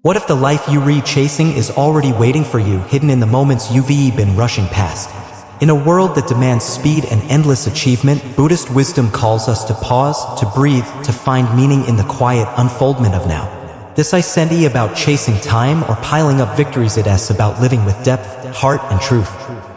What if the life you chasing is already waiting for you, hidden in the moments you've been rushing past? In a world that demands speed and endless achievement, Buddhist wisdom calls us to pause, to breathe, to find meaning in the quiet unfoldment of now. This isn't about chasing time or piling up victories, it's about living with depth, heart, and truth.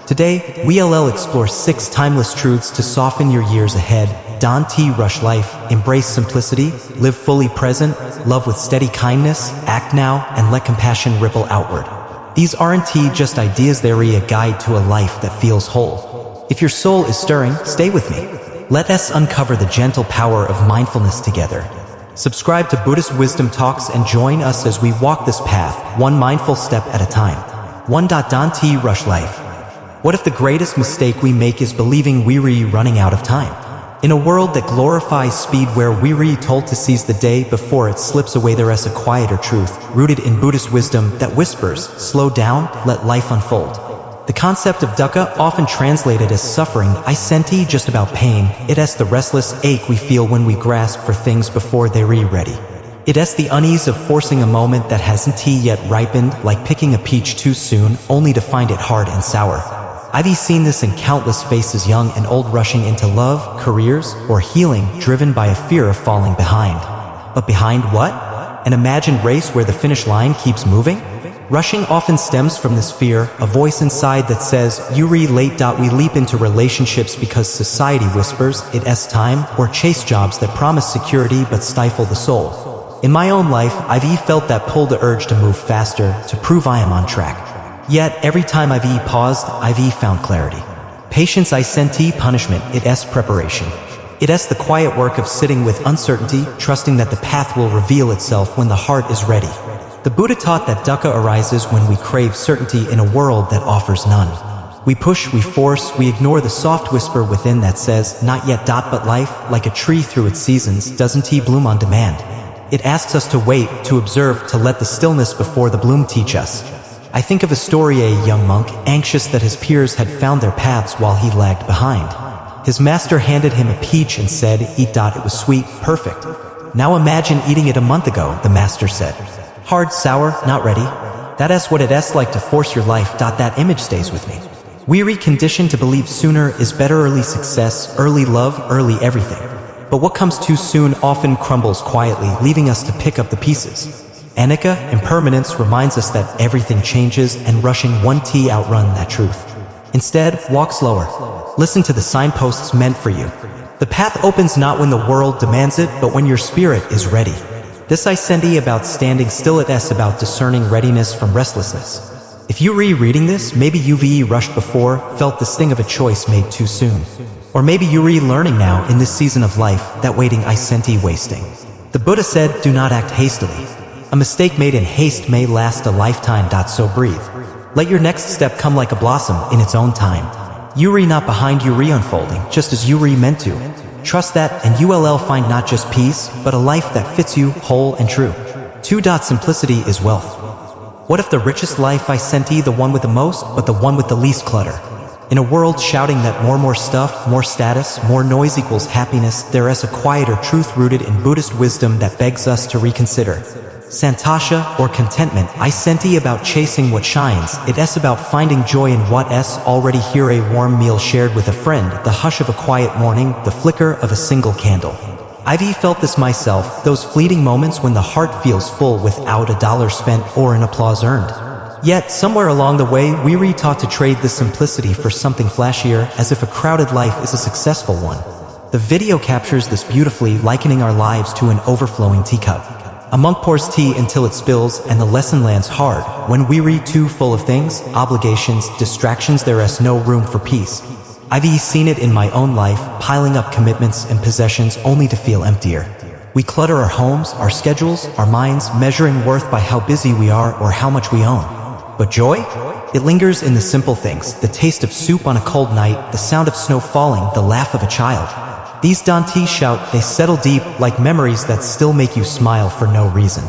Today, we'll explore 6 timeless truths to soften your years ahead. Don't rush life, embrace simplicity, live fully present, love with steady kindness, act now, and let compassion ripple outward. These aren't just ideas, they're a guide to a life that feels whole. If your soul is stirring, stay with me. Let us uncover the gentle power of mindfulness together. Subscribe to Buddhist Wisdom Talks and join us as we walk this path, one mindful step at a time. 1. Don't rush life. What if the greatest mistake we make is believing we're running out of time? In a world that glorifies speed, where we're told to seize the day before it slips away, there's a quieter truth, rooted in Buddhist wisdom, that whispers, slow down, let life unfold. The concept of dukkha, often translated as suffering, isn't just about pain, it's the restless ache we feel when we grasp for things before they're ready. It's the unease of forcing a moment that hasn't yet ripened, like picking a peach too soon, only to find it hard and sour. I've seen this in countless faces, young and old, rushing into love, careers, or healing, driven by a fear of falling behind. But behind what? An imagined race where the finish line keeps moving? Rushing often stems from this fear, a voice inside that says, "You're late." We leap into relationships because society whispers it's time, or chase jobs that promise security but stifle the soul. In my own life, I've felt that pull, the urge to move faster, to prove I am on track. Yet, every time I've paused, I've found clarity. Patience isn't punishment, it's preparation. It's the quiet work of sitting with uncertainty, trusting that the path will reveal itself when the heart is ready. The Buddha taught that dukkha arises when we crave certainty in a world that offers none. We push, we force, we ignore the soft whisper within that says, not yet. But life, like a tree through its seasons, doesn't bloom on demand. It asks us to wait, to observe, to let the stillness before the bloom teach us. I think of a story, a young monk, anxious that his peers had found their paths while he lagged behind. His master handed him a peach and said, "Eat. It was sweet, perfect." "Now imagine eating it a month ago," the master said. "Hard, sour, not ready." That's what it's like to force your life. That image stays with me. We're conditioned to believe sooner is better, early success, early love, early everything. But what comes too soon often crumbles quietly, leaving us to pick up the pieces. Anicca, impermanence, reminds us that everything changes, and rushing won't outrun that truth. Instead, walk slower. Listen to the signposts meant for you. The path opens not when the world demands it, but when your spirit is ready. This isn't about standing still, it's about discerning readiness from restlessness. If you're reading this, maybe you've rushed before, felt the sting of a choice made too soon. Or maybe you're learning now in this season of life that waiting isn't wasting. The Buddha said, "Do not act hastily. A mistake made in haste may last a lifetime." So breathe. Let your next step come like a blossom in its own time. You're not behind, you're unfolding, just as you're meant to. Trust that, and you'll find not just peace, but a life that fits you, whole and true. 2. Simplicity is wealth. What if the richest life isn't the one with the most, but the one with the least clutter? In a world shouting that more stuff, more status, more noise equals happiness, there is a quieter truth rooted in Buddhist wisdom that begs us to reconsider. Santosha, or contentment, isn't about chasing what shines, it's about finding joy in what's already here. A warm meal shared with a friend, the hush of a quiet morning, the flicker of a single candle. I've felt this myself, those fleeting moments when the heart feels full without a dollar spent or an applause earned. Yet, somewhere along the way, we're taught to trade this simplicity for something flashier, as if a crowded life is a successful one. The video captures this beautifully, likening our lives to an overflowing teacup. A monk pours tea until it spills, and the lesson lands hard. When we're too full of things, obligations, distractions, there is no room for peace. I've seen it in my own life, piling up commitments and possessions only to feel emptier. We clutter our homes, our schedules, our minds, measuring worth by how busy we are or how much we own. But joy? It lingers in the simple things, the taste of soup on a cold night, the sound of snow falling, the laugh of a child. These don't shout, they settle deep, like memories that still make you smile for no reason.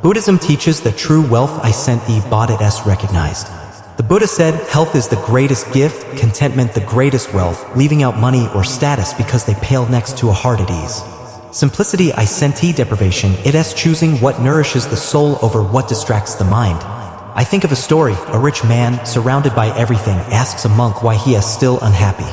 Buddhism teaches that true wealth isn't bought, it's recognized. The Buddha said, health is the greatest gift, contentment the greatest wealth, leaving out money or status because they pale next to a heart at ease. Simplicity I senti deprivation, it is choosing what nourishes the soul over what distracts the mind. I think of a story, a rich man, surrounded by everything, asks a monk why he is still unhappy.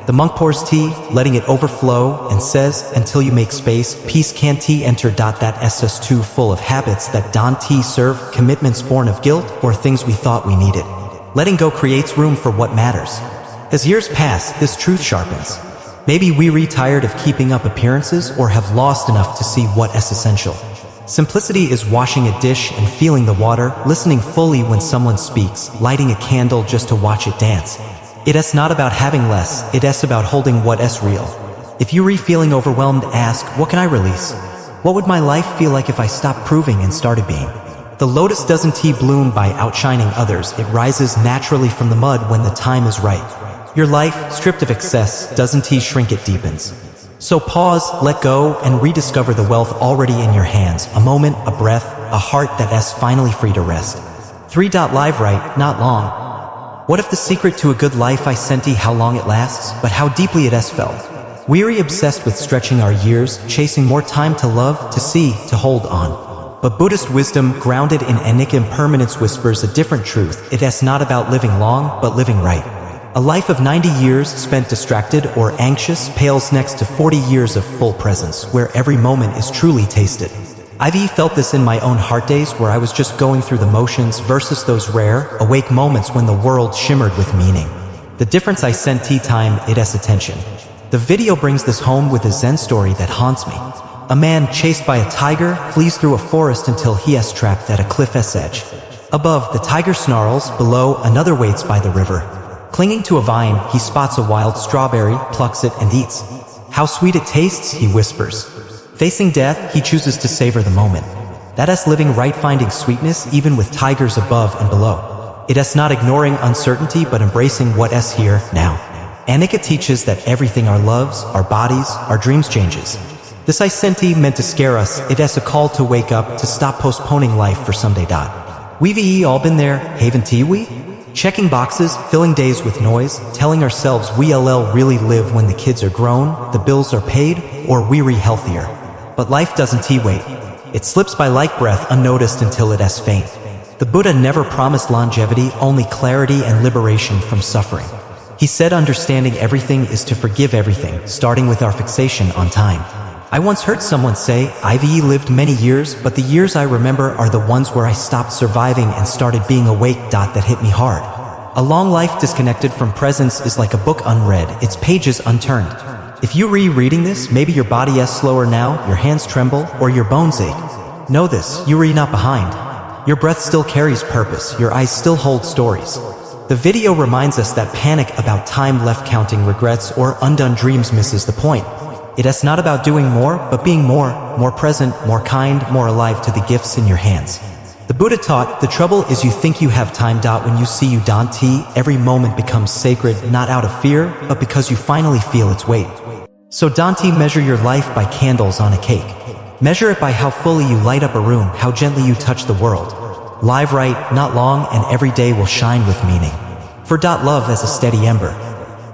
The monk pours tea, letting it overflow, and says, until you make space, peace can't tea enter. That is too full of habits that don't tea serve, commitments born of guilt, or things we thought we needed. Letting go creates room for what matters. As years pass, this truth sharpens. Maybe we tired of keeping up appearances or have lost enough to see what is essential. Simplicity is washing a dish and feeling the water, listening fully when someone speaks, lighting a candle just to watch it dance. It is not about having less, it is about holding what is real. If you feeling overwhelmed, ask, what can I release? What would my life feel like if I stopped proving and started being? The lotus doesn't bloom by outshining others, it rises naturally from the mud when the time is right. Your life, stripped of excess, doesn't shrink, it deepens. So pause, let go, and rediscover the wealth already in your hands, a moment, a breath, a heart that is finally free to rest. 3.Live right, not long. What if the secret to a good life I senti how long it lasts, but how deeply it is felt? Weary obsessed with stretching our years, chasing more time to love, to see, to hold on. But Buddhist wisdom, grounded in anicca impermanence, whispers a different truth. It is not about living long, but living right. A life of 90 years spent distracted or anxious pales next to 40 years of full presence, where every moment is truly tasted. I've felt this in my own heart days where I was just going through the motions versus those rare, awake moments when the world shimmered with meaning. The difference I senti time, it is attention. The video brings this home with a Zen story that haunts me. A man chased by a tiger flees through a forest until he is trapped at a cliff's edge. Above, the tiger snarls, below, another waits by the river. Clinging to a vine, he spots a wild strawberry, plucks it, and eats. How sweet it tastes, he whispers. Facing death, he chooses to savor the moment. That is living right, finding sweetness even with tigers above and below. It is not ignoring uncertainty but embracing what is here, now. Anicca teaches that everything our loves, our bodies, our dreams changes. This I senti meant to scare us, it is a call to wake up, to stop postponing life for someday. We've all been there, haven't we? Checking boxes, filling days with noise, telling ourselves we'll really live when the kids are grown, the bills are paid, or we're healthier. But life doesn't wait. It slips by like breath unnoticed until it is faint. The Buddha never promised longevity, only clarity and liberation from suffering. He said understanding everything is to forgive everything, starting with our fixation on time. I once heard someone say, I've lived many years, but the years I remember are the ones where I stopped surviving and started being awake. That hit me hard. A long life disconnected from presence is like a book unread, its pages unturned. If you rereading this, maybe your body is slower now, your hands tremble, or your bones ache. Know this, you're not behind. Your breath still carries purpose, your eyes still hold stories. The video reminds us that panic about time left counting regrets or undone dreams misses the point. It is not about doing more, but being more present, more kind, more alive to the gifts in your hands. The Buddha taught, the trouble is you think you have time. When you see you don't, every moment becomes sacred, not out of fear, but because you finally feel its weight. So don't measure your life by candles on a cake. Measure it by how fully you light up a room, how gently you touch the world. Live right, not long, and every day will shine with meaning. For love as a steady ember.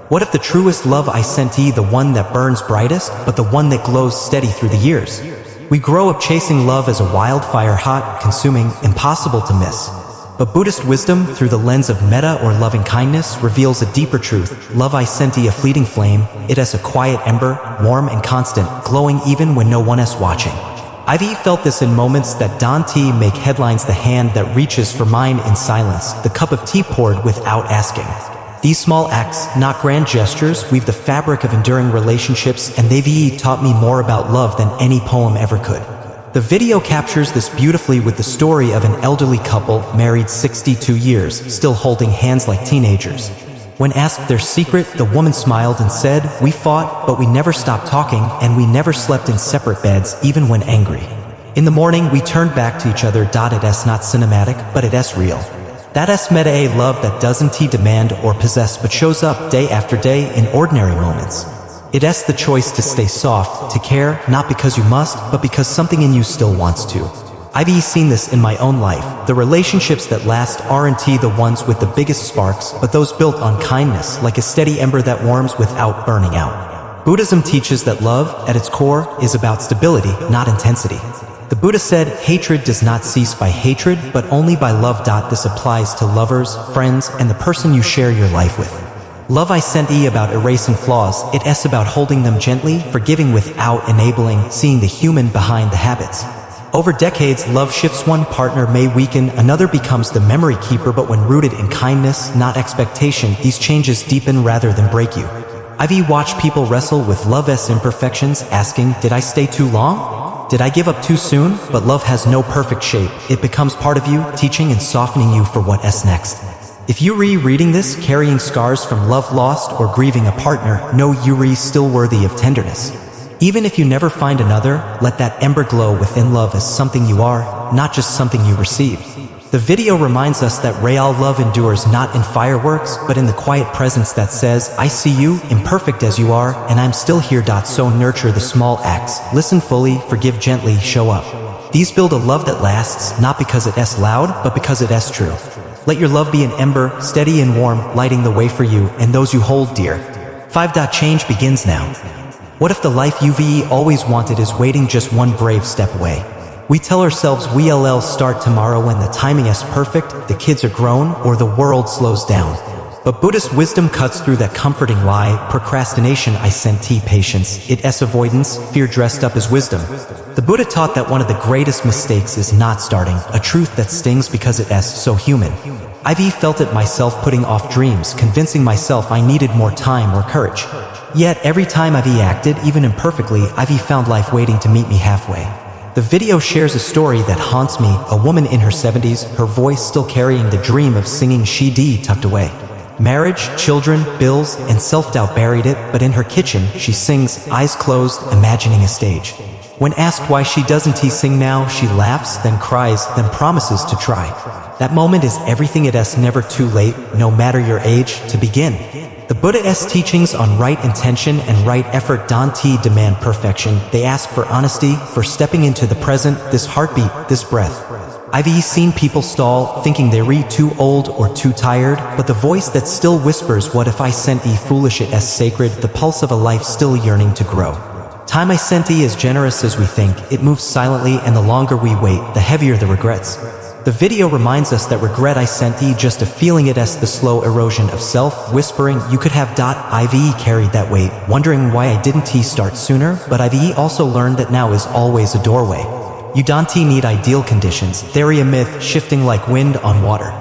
What if the truest love I senti, the one that burns brightest, but the one that glows steady through the years? We grow up chasing love as a wildfire, hot, consuming, impossible to miss. But Buddhist wisdom, through the lens of metta or loving kindness, reveals a deeper truth. Love I senti, a fleeting flame, it as a quiet ember, warm and constant, glowing even when no one is watching. I've felt this in moments that don't make headlines, the hand that reaches for mine in silence, the cup of tea poured without asking. These small acts, not grand gestures, weave the fabric of enduring relationships, and they've taught me more about love than any poem ever could. The video captures this beautifully with the story of an elderly couple, married 62 years, still holding hands like teenagers. When asked their secret, the woman smiled and said, "We fought, but we never stopped talking, and we never slept in separate beds, even when angry. In the morning, we turned back to each other. It is not cinematic, but it is real." That is meta, a love that doesn't demand or possess but shows up day after day in ordinary moments. It is the choice to stay soft, to care, not because you must, but because something in you still wants to. I've seen this in my own life. The relationships that last aren't the ones with the biggest sparks, but those built on kindness, like a steady ember that warms without burning out. Buddhism teaches that love, at its core, is about stability, not intensity. The Buddha said, hatred does not cease by hatred, but only by love. This applies to lovers, friends, and the person you share your life with. Love isn't about erasing flaws, it's about holding them gently, forgiving without enabling, seeing the human behind the habits. Over decades, love shifts. One partner may weaken, another becomes the memory keeper, but when rooted in kindness, not expectation, these changes deepen rather than break you. I've watched people wrestle with love's imperfections, asking, did I stay too long? Did I give up too soon? But love has no perfect shape. It becomes part of you, teaching and softening you for what's next. If you reading this, carrying scars from love lost or grieving a partner, know you're still worthy of tenderness. Even if you never find another, let that ember glow within. Love as something you are, not just something you receive. The video reminds us that real love endures not in fireworks, but in the quiet presence that says, I see you, imperfect as you are, and I'm still here. So nurture the small acts, listen fully, forgive gently, show up. These build a love that lasts, not because it's loud, but because it's true. Let your love be an ember, steady and warm, lighting the way for you and those you hold dear. 5. Change begins now. What if the life you've always wanted is waiting just one brave step away? We tell ourselves we'll start tomorrow when the timing is perfect, the kids are grown, or the world slows down. But Buddhist wisdom cuts through that comforting lie. Procrastination isn't patience, it's avoidance, fear dressed up as wisdom. The Buddha taught that one of the greatest mistakes is not starting, a truth that stings because it's so human. I've felt it myself, putting off dreams, convincing myself I needed more time or courage. Yet every time I've acted, even imperfectly, I've found life waiting to meet me halfway. The video shares a story that haunts me, a woman in her 70s, her voice still carrying the dream of singing She tucked away. Marriage, children, bills, and self-doubt buried it, but in her kitchen, she sings, eyes closed, imagining a stage. When asked why she doesn't sing now, she laughs, then cries, then promises to try. That moment is everything. It's never too late, no matter your age, to begin. The Buddha's teachings on right intention and right effort don't demand perfection. They ask for honesty, for stepping into the present, this heartbeat, this breath. I've seen people stall, thinking they're too old or too tired, but the voice that still whispers, what if I sent foolish as sacred, the pulse of a life still yearning to grow. Time isn't as generous as we think, it moves silently, and the longer we wait, the heavier the regrets. The video reminds us that regret isn't just a feeling, it's the slow erosion of self, whispering, you could have. I've carried that weight, wondering why I didn't start sooner, but I've also learned that now is always a doorway. You don't need ideal conditions, they're a myth, shifting like wind on water.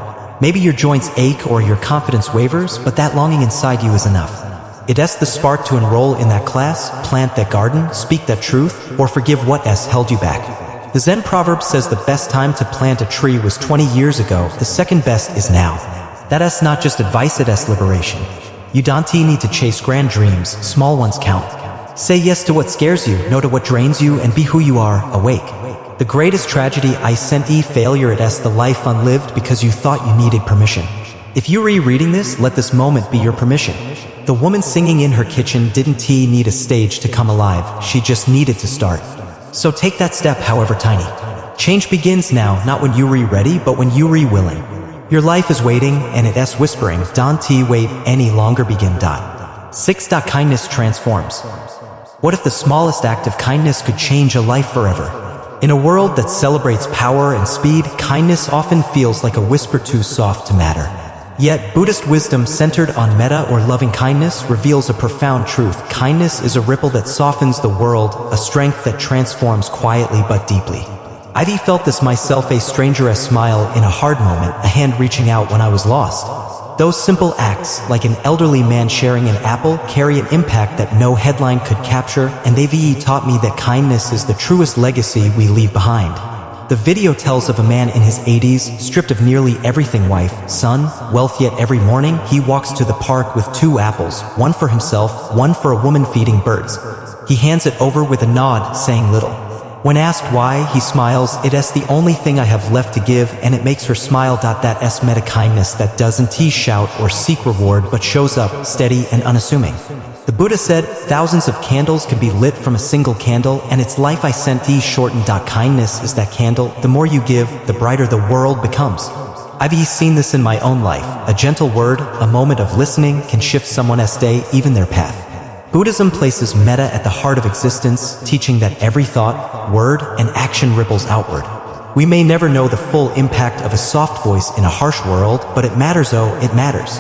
Maybe your joints ache or your confidence wavers, but that longing inside you is enough. It's the spark to enroll in that class, plant that garden, speak that truth, or forgive what's held you back. The Zen proverb says the best time to plant a tree was 20 years ago, the second best is now. That's not just advice, it's liberation. You don't need to chase grand dreams, small ones count. Say yes to what scares you, no to what drains you, and be who you are, awake. The greatest tragedy isn't failure, it's the life unlived because you thought you needed permission. If you're reading this, let this moment be your permission. The woman singing in her kitchen didn't need a stage to come alive, she just needed to start. So take that step, however tiny. Change begins now, not when you're ready, but when you're willing. Your life is waiting, and it's whispering, don't wait any longer, begin. 6. Kindness transforms. What if the smallest act of kindness could change a life forever? In a world that celebrates power and speed, kindness often feels like a whisper too soft to matter. Yet, Buddhist wisdom centered on metta or loving kindness reveals a profound truth. Kindness is a ripple that softens the world, a strength that transforms quietly but deeply. I've felt this myself, a stranger's smile in a hard moment, a hand reaching out when I was lost. Those simple acts, like an elderly man sharing an apple, carry an impact that no headline could capture, and they've taught me that kindness is the truest legacy we leave behind. The video tells of a man in his 80s, stripped of nearly everything: wife, son, wealth, yet every morning he walks to the park with 2 apples, one for himself, one for a woman feeding birds. He hands it over with a nod, saying little. When asked why, he smiles, it's the only thing I have left to give, and it makes her smile. That's meta kindness that doesn't shout or seek reward but shows up, steady and unassuming. The Buddha said, thousands of candles can be lit from a single candle, and its life isn't shortened. Kindness is that candle. The more you give, the brighter the world becomes. I've seen this in my own life. A gentle word, a moment of listening can shift someone's day, even their path. Buddhism places metta at the heart of existence, teaching that every thought, word, and action ripples outward. We may never know the full impact of a soft voice in a harsh world, but it matters, oh, it matters.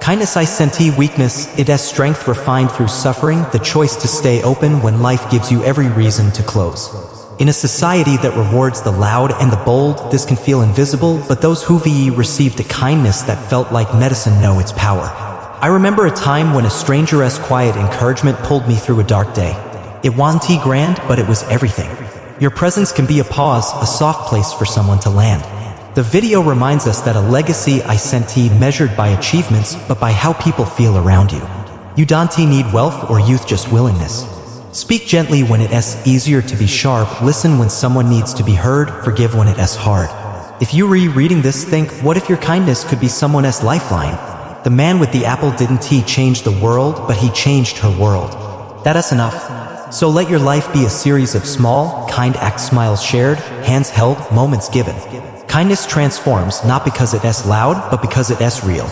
Kindness I senti weakness, it as strength refined through suffering, the choice to stay open when life gives you every reason to close. In a society that rewards the loud and the bold, this can feel invisible, but those who received a kindness that felt like medicine know its power. I remember a time when a stranger's quiet encouragement pulled me through a dark day. It wasn't grand, but it was everything. Your presence can be a pause, a soft place for someone to land. The video reminds us that a legacy isn't measured by achievements, but by how people feel around you. You don't need wealth or youth, just willingness. Speak gently when it's easier to be sharp, listen when someone needs to be heard, forgive when it's hard. If you reading this, think, what if your kindness could be someone's lifeline? The man with the apple didn't change the world, but he changed her world. That's enough. So let your life be a series of small, kind acts, smiles shared, hands held, moments given. Kindness transforms, not because it's loud, but because it's real.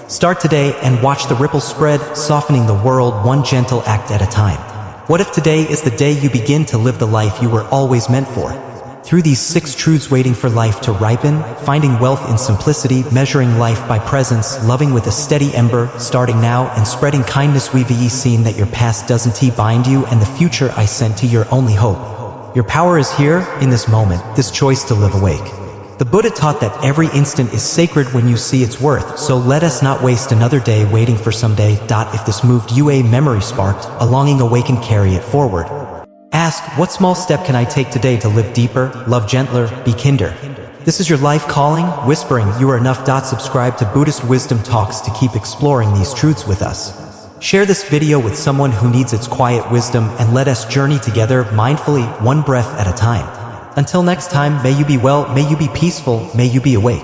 Start today and watch the ripples spread, softening the world one gentle act at a time. What if today is the day you begin to live the life you were always meant for? Through these 6 truths, waiting for life to ripen, finding wealth in simplicity, measuring life by presence, loving with a steady ember, starting now and spreading kindness, we've seen that your past doesn't bind you and the future I sent to your only hope. Your power is here, in this moment, this choice to live awake. The Buddha taught that every instant is sacred when you see its worth, so let us not waste another day waiting for someday. If this moved you, a memory sparked, a longing awakened, carry it forward. Ask, what small step can I take today to live deeper, love gentler, be kinder? This is your life calling, whispering you are enough. Subscribe to Buddhist Wisdom Talks to keep exploring these truths with us. Share this video with someone who needs its quiet wisdom and let us journey together mindfully, one breath at a time. Until next time, may you be well, may you be peaceful, may you be awake.